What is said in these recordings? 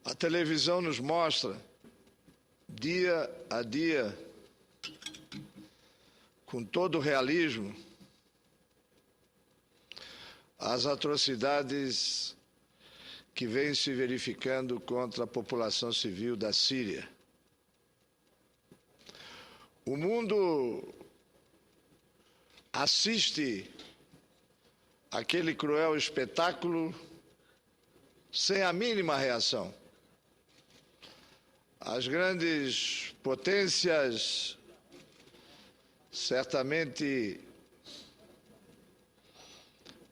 A televisão nos mostra, dia a dia, com todo o realismo, as atrocidades que vêm se verificando contra a população civil da Síria. O mundo assiste aquele cruel espetáculo sem a mínima reação. As grandes potências certamente,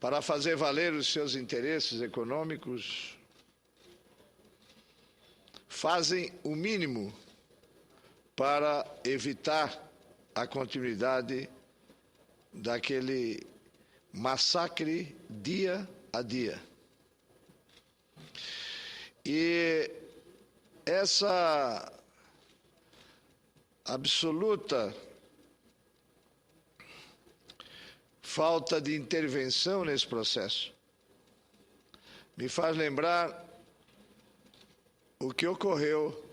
para fazer valer os seus interesses econômicos, fazem o mínimo para evitar a continuidade daquele massacre dia a dia. E essa absoluta falta de intervenção nesse processo me faz lembrar o que ocorreu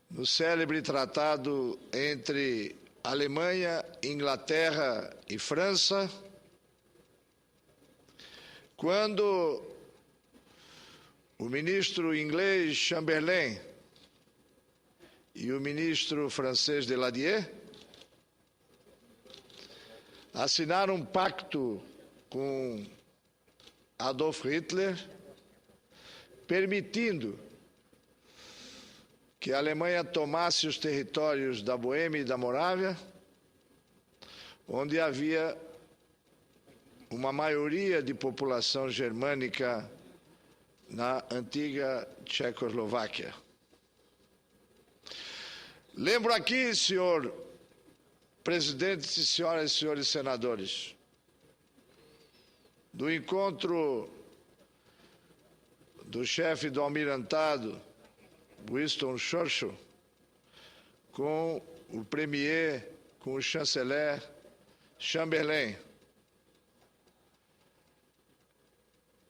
no célebre tratado entre Alemanha, Inglaterra e França, quando o ministro inglês Chamberlain e o ministro francês Daladier assinaram um pacto com Adolf Hitler, permitindo que a Alemanha tomasse os territórios da Boêmia e da Morávia, onde havia uma maioria de população germânica na antiga Tchecoslováquia. Lembro aqui, senhor presidente, senhoras e senhores senadores, do encontro do chefe do almirantado, Winston Churchill, com o premier, com o chanceler Chamberlain.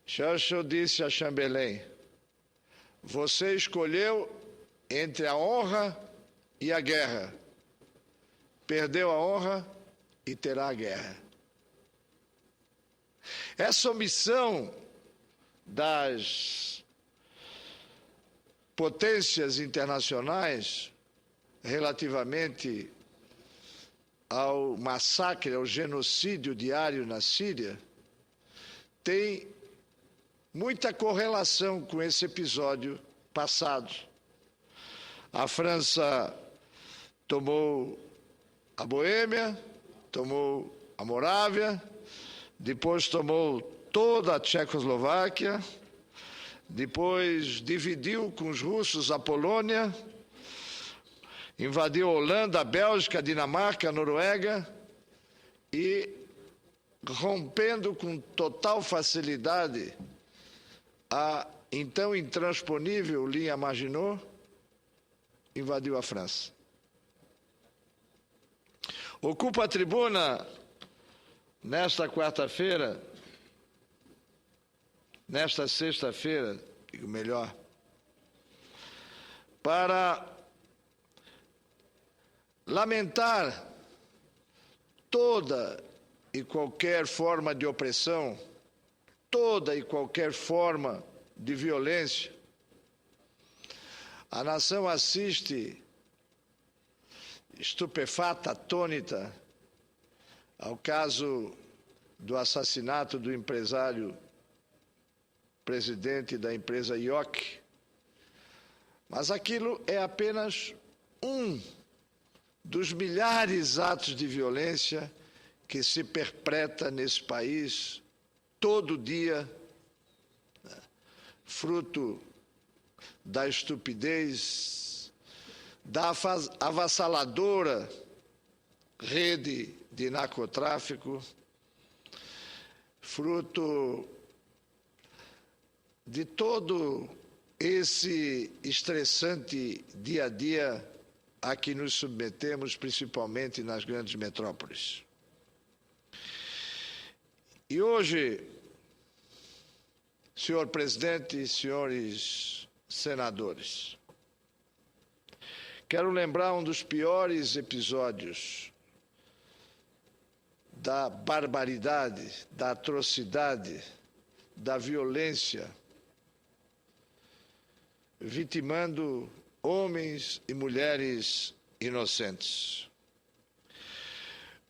Churchill disse a Chamberlain: você escolheu entre a honra e a guerra. Perdeu a honra e terá a guerra. Essa omissão das potências internacionais relativamente ao massacre, ao genocídio diário na Síria, tem muita correlação com esse episódio passado. A França tomou a Boêmia, tomou a Morávia, depois tomou toda a Tchecoslováquia, depois dividiu com os russos a Polônia, invadiu a Holanda, a Bélgica, a Dinamarca, a Noruega e, rompendo com total facilidade a então intransponível linha Maginot, invadiu a França. Ocupa a tribuna nesta quarta-feira, nesta sexta-feira, digo melhor, para lamentar toda e qualquer forma de opressão, toda e qualquer forma de violência. A nação assiste estupefata, atônita, ao caso do assassinato do empresário presidente da empresa IOC. Mas aquilo é apenas um dos milhares de atos de violência que se perpetra nesse país todo dia, fruto da estupidez, da avassaladora rede de narcotráfico, fruto de todo esse estressante dia a dia a que nos submetemos, principalmente nas grandes metrópoles. E hoje, senhor presidente, senhores senadores. Quero lembrar um dos piores episódios da barbaridade, da atrocidade, da violência, vitimando homens e mulheres inocentes.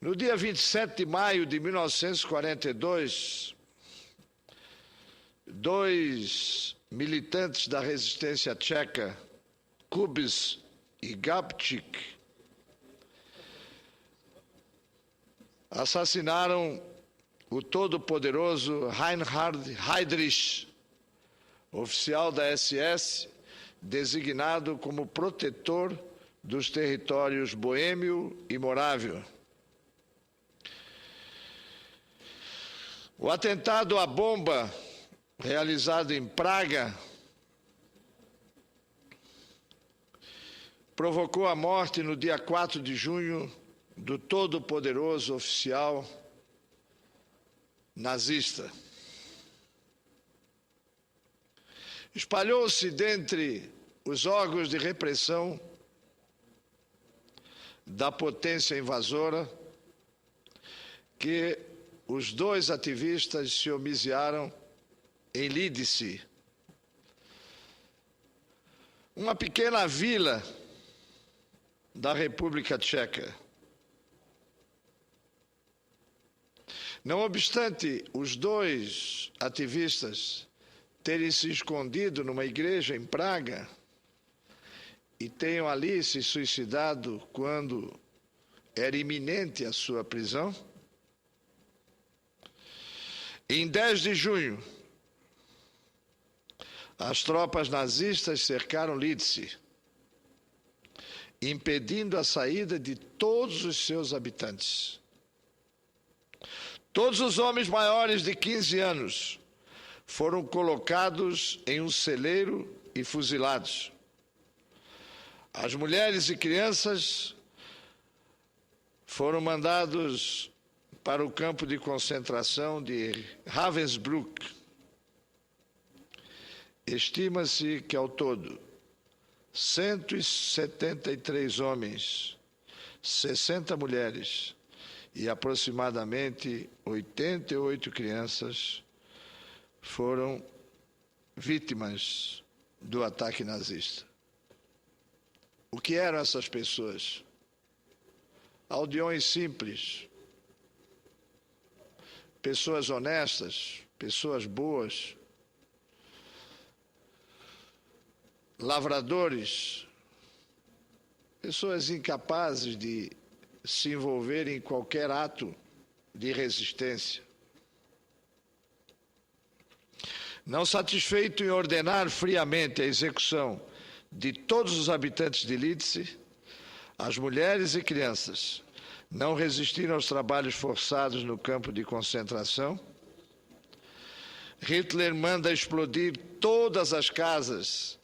No dia 27 de maio de 1942, dois militantes da resistência tcheca, Kubis e Gabčík, assassinaram o todo-poderoso Reinhard Heydrich, oficial da SS, designado como protetor dos territórios boêmio e morávio. O atentado à bomba, realizado em Praga, provocou a morte no dia 4 de junho do todo-poderoso oficial nazista. Espalhou-se dentre os órgãos de repressão da potência invasora que os dois ativistas se homiziaram em Lídice, uma pequena vila da República Tcheca. Não obstante os dois ativistas terem se escondido numa igreja em Praga e tenham ali se suicidado quando era iminente a sua prisão, em 10 de junho, as tropas nazistas cercaram Lídice, impedindo a saída de todos os seus habitantes. Todos os homens maiores de 15 anos foram colocados em um celeiro e fuzilados. As mulheres e crianças foram mandados para o campo de concentração de Ravensbrück. Estima-se que, ao todo, 173 homens, 60 mulheres e aproximadamente 88 crianças foram vítimas do ataque nazista. O que eram essas pessoas? Aldeões simples, pessoas honestas, pessoas boas, lavradores, pessoas incapazes de se envolver em qualquer ato de resistência. Não satisfeito em ordenar friamente a execução de todos os habitantes de Lídice, as mulheres e crianças não resistiram aos trabalhos forçados no campo de concentração. Hitler manda explodir todas as casas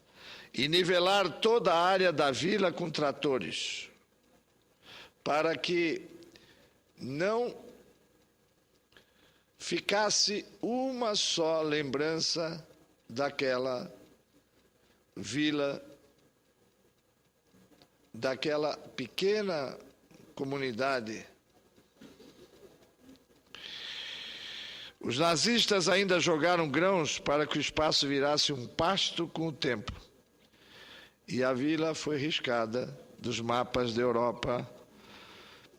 e nivelar toda a área da vila com tratores, para que não ficasse uma só lembrança daquela vila, daquela pequena comunidade. Os nazistas ainda jogaram grãos para que o espaço virasse um pasto com o tempo. E a vila foi riscada dos mapas da Europa,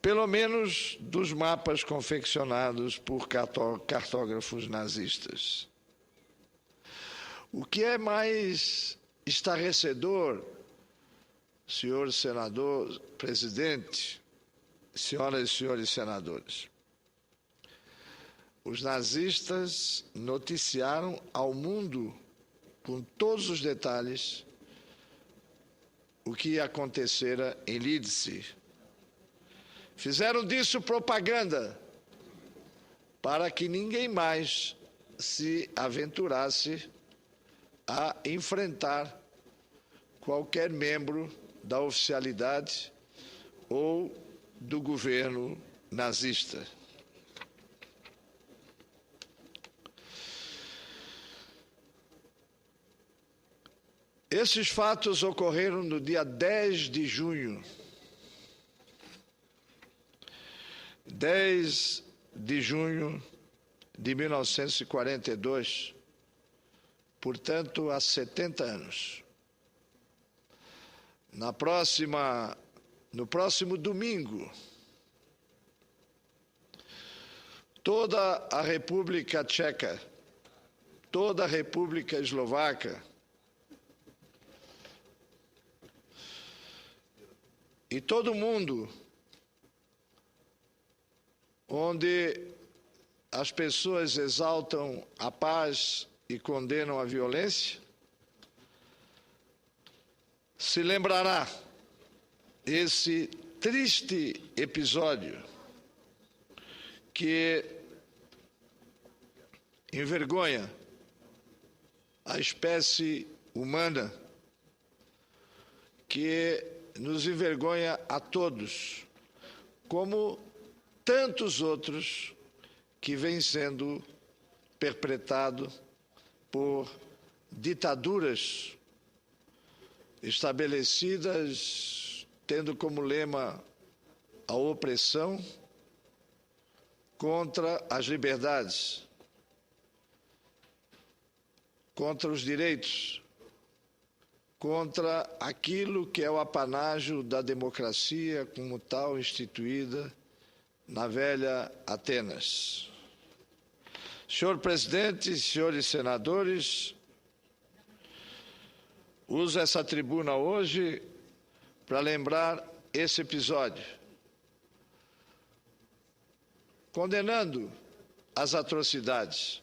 pelo menos dos mapas confeccionados por cartógrafos nazistas. O que é mais estarrecedor, senhor senador, presidente, senhoras e senhores senadores, os nazistas noticiaram ao mundo, com todos os detalhes, o que acontecera em Lídice. Fizeram disso propaganda para que ninguém mais se aventurasse a enfrentar qualquer membro da oficialidade ou do governo nazista. Esses fatos ocorreram no dia 10 de junho. 10 de junho de 1942, portanto, há 70 anos. No próximo domingo, toda a República Tcheca, toda a República Eslovaca e todo mundo onde as pessoas exaltam a paz e condenam a violência, se lembrará esse triste episódio que envergonha a espécie humana, que nos envergonha a todos, como tantos outros que vêm sendo perpetrados por ditaduras estabelecidas, tendo como lema a opressão contra as liberdades, contra os direitos, contra aquilo que é o apanágio da democracia como tal instituída na velha Atenas. Senhor presidente, senhores senadores, uso essa tribuna hoje para lembrar esse episódio, condenando as atrocidades,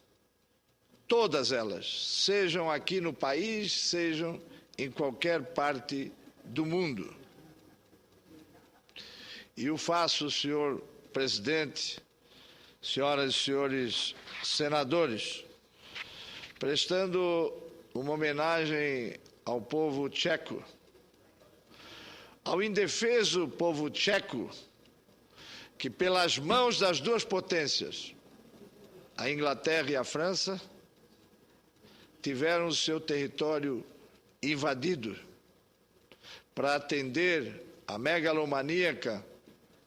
todas elas, sejam aqui no país, sejam em qualquer parte do mundo. E o faço, senhor presidente, senhoras e senhores senadores, prestando uma homenagem ao povo tcheco, ao indefeso povo tcheco, que pelas mãos das duas potências, a Inglaterra e a França, tiveram o seu território invadido para atender a megalomaníaca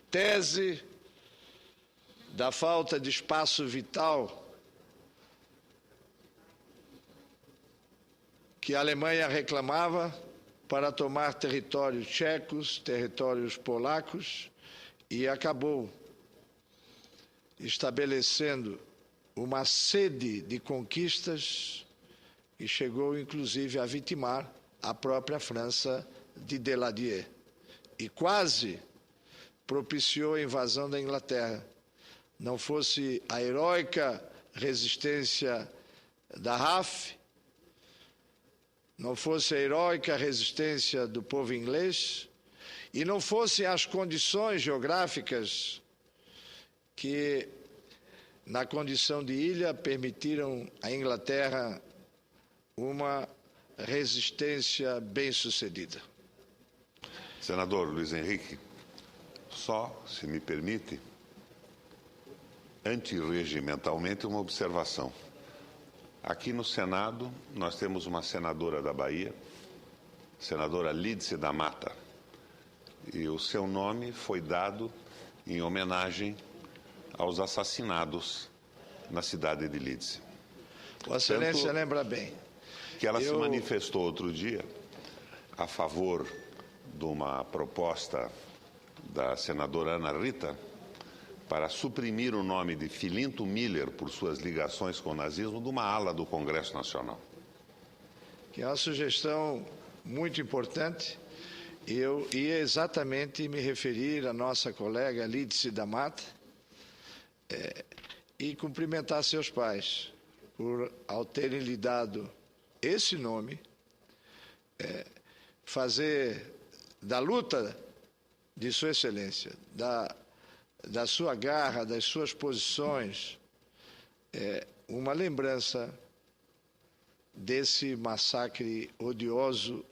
tese da falta de espaço vital que a Alemanha reclamava para tomar territórios tchecos, territórios polacos, e acabou estabelecendo uma sede de conquistas e chegou, inclusive, a vitimar a própria França de Daladier. E quase propiciou a invasão da Inglaterra. Não fosse a heróica resistência da RAF, não fosse a heróica resistência do povo inglês, e não fossem as condições geográficas que, na condição de ilha, permitiram à Inglaterra uma resistência bem-sucedida. Senador Luiz Henrique, só, se me permite, antirregimentalmente, uma observação. Aqui no Senado, nós temos uma senadora da Bahia, senadora Lídice da Mata, e o seu nome foi dado em homenagem aos assassinados na cidade de Lídice. Vossa Excelência lembra bem. Que ela se manifestou outro dia a favor de uma proposta da senadora Ana Rita para suprimir o nome de Filinto Miller por suas ligações com o nazismo de uma ala do Congresso Nacional. Que é uma sugestão muito importante. Eu ia exatamente me referir à nossa colega Lídice da Mata e cumprimentar seus pais por, ao terem lhe dado esse nome, fazer da luta de Sua Excelência, da sua garra, das suas posições, uma lembrança desse massacre odioso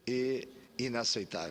e inaceitável.